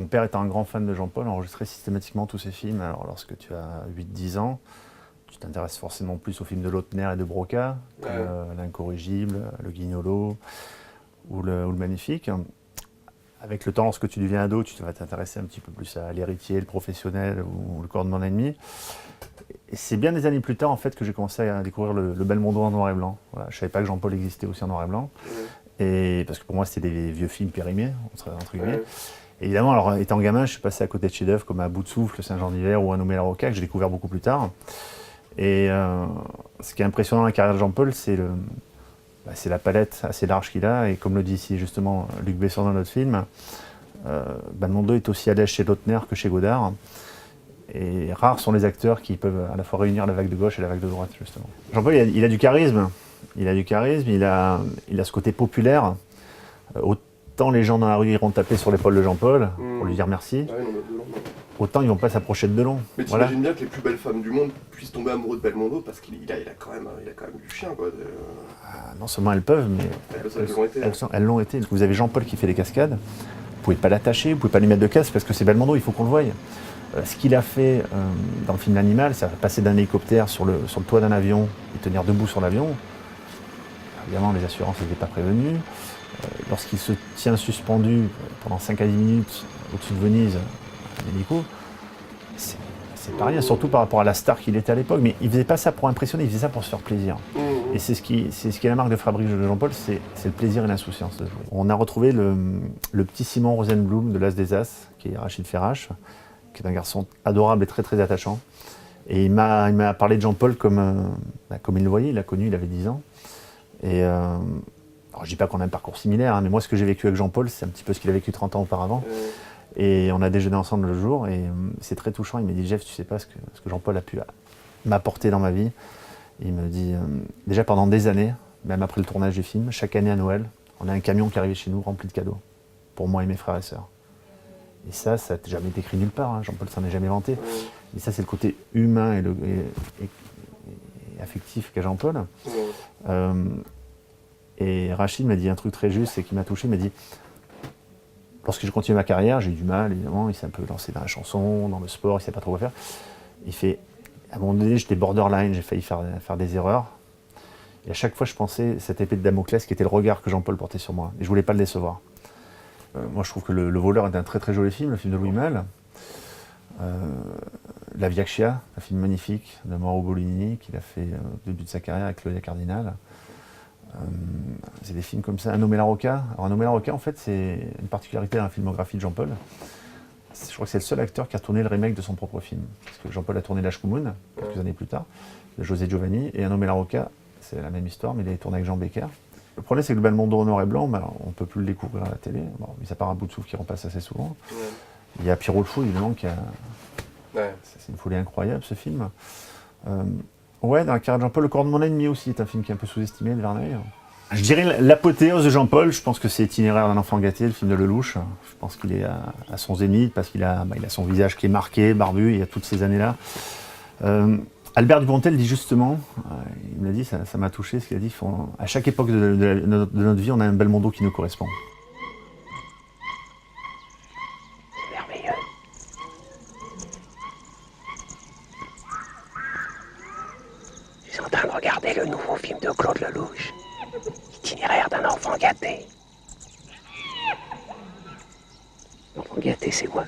mon père étant un grand fan de Jean-Paul, enregistrait systématiquement tous ses films. Alors lorsque tu as 8-10 ans, tu t'intéresses forcément plus aux films de Lautner et de Broca, comme L'Incorrigible, Le Guignolo ou le Magnifique. Avec le temps, lorsque tu deviens ado, tu vas t'intéresser un petit peu plus à L'Héritier, Le Professionnel ou Le corps de mon ennemi. Et c'est bien des années plus tard en fait, que j'ai commencé à découvrir le Belmondo en noir et blanc. Voilà, je ne savais pas que Jean-Paul existait aussi en noir et blanc. Et parce que pour moi, c'était des vieux films périmés, entre guillemets. Et évidemment, alors, étant gamin, je suis passé à côté de chefs-d'œuvre comme À bout de souffle, Saint-Jean d'hiver ou Un nommé la Roca, que j'ai découvert beaucoup plus tard. Et ce qui est impressionnant dans la carrière de Jean-Paul, c'est la palette assez large qu'il a. Et comme le dit ici justement Luc Besson dans notre film, Belmondo est aussi à l'aise chez Lautner que chez Godard. Et rares sont les acteurs qui peuvent à la fois réunir la vague de gauche et la vague de droite, justement. Jean-Paul, il a du charisme. Il a ce côté populaire. Autant les gens dans la rue iront taper sur l'épaule de Jean-Paul pour lui dire merci, autant ils ne vont pas s'approcher de Delon. Mais t'imagines bien que les plus belles femmes du monde puissent tomber amoureux de Belmondo parce qu'il a quand même du chien, quoi. Non seulement elles peuvent, mais elles l'ont été. Vous avez Jean-Paul qui fait des cascades, vous ne pouvez pas l'attacher, vous ne pouvez pas lui mettre de casque parce que c'est Belmondo, il faut qu'on le voie. Ce qu'il a fait dans le film L'Animal, c'est passer d'un hélicoptère sur le toit d'un avion et tenir debout sur l'avion. Évidemment, les assurances n'étaient pas prévenues. Lorsqu'il se tient suspendu pendant 5 à 10 minutes au-dessus de Venise, un hélico, c'est pas rien, surtout par rapport à la star qu'il était à l'époque. Mais il faisait pas ça pour impressionner, il faisait ça pour se faire plaisir. Et c'est ce qui est la marque de fabrique de Jean-Paul, c'est le plaisir et l'insouciance de jouer. On a retrouvé le petit Simon Rosenblum de l'As des As, qui est Rachid Ferrache, qui est un garçon adorable et très très attachant. Et il m'a parlé de Jean-Paul comme il le voyait, il l'a connu, il avait 10 ans. Et alors je dis pas qu'on a un parcours similaire, hein, mais moi ce que j'ai vécu avec Jean-Paul, c'est un petit peu ce qu'il a vécu 30 ans auparavant. Et on a déjeuné ensemble le jour, et c'est très touchant. Il m'a dit, Jeff, tu sais pas ce que Jean-Paul a pu m'apporter dans ma vie. Et il me dit, déjà pendant des années, même après le tournage du film, chaque année à Noël, on a un camion qui arrivait chez nous rempli de cadeaux, pour moi et mes frères et sœurs. Et ça n'a jamais été écrit nulle part, hein. Jean-Paul s'en est jamais vanté. Et ça, c'est le côté humain et affectif qu'a Jean-Paul. Et Rachid m'a dit un truc très juste et qui m'a touché, il m'a dit, lorsque j'ai continué ma carrière, j'ai eu du mal, évidemment, il s'est un peu lancé dans la chanson, dans le sport, il ne savait pas trop quoi faire. Il fait, à un moment donné, j'étais borderline, j'ai failli faire des erreurs. Et à chaque fois, je pensais cette épée de Damoclès qui était le regard que Jean-Paul portait sur moi. Et je ne voulais pas le décevoir. Moi, je trouve que Le Voleur est un très très joli film, le film de Louis Malle. La Via Xia, un film magnifique de Mauro Bolini, qu'il a fait au début de sa carrière avec Claudia Cardinal. C'est des films comme ça. Un nommé la Roca. Alors, Un nommé la Roca, en fait, c'est une particularité dans la filmographie de Jean-Paul. Je crois que c'est le seul acteur qui a tourné le remake de son propre film. Parce que Jean-Paul a tourné L'Âge Koumoun, quelques années plus tard, de José Giovanni. Et Un nommé la Roca, c'est la même histoire, mais il a tourné avec Jean Becker. Le problème, c'est que le Belmondo en noir et blanc, on ne peut plus le découvrir à la télé. Bon, mis à part Un bout de souffle qui repasse assez souvent. Il y a Pierrot le Fou, évidemment, qui a... C'est une folie incroyable, ce film. Dans la carrière de Jean-Paul, Le corps de mon ennemi aussi est un film qui est un peu sous-estimé de Verneuil. Je dirais l'apothéose de Jean-Paul, je pense que c'est Itinéraire d'un enfant gâté, le film de Lelouch. Je pense qu'il est à son zénith, parce qu'il a son visage qui est marqué, barbu, il y a toutes ces années-là. Albert Dupontel dit justement, il me l'a dit, ça m'a touché, ce qu'il a dit, à chaque époque de notre vie, on a un Belmondo qui nous correspond. C'est merveilleux. Je suis en train de regarder le nouveau film de Claude Lelouch, Itinéraire d'un enfant gâté. L'enfant gâté, c'est quoi?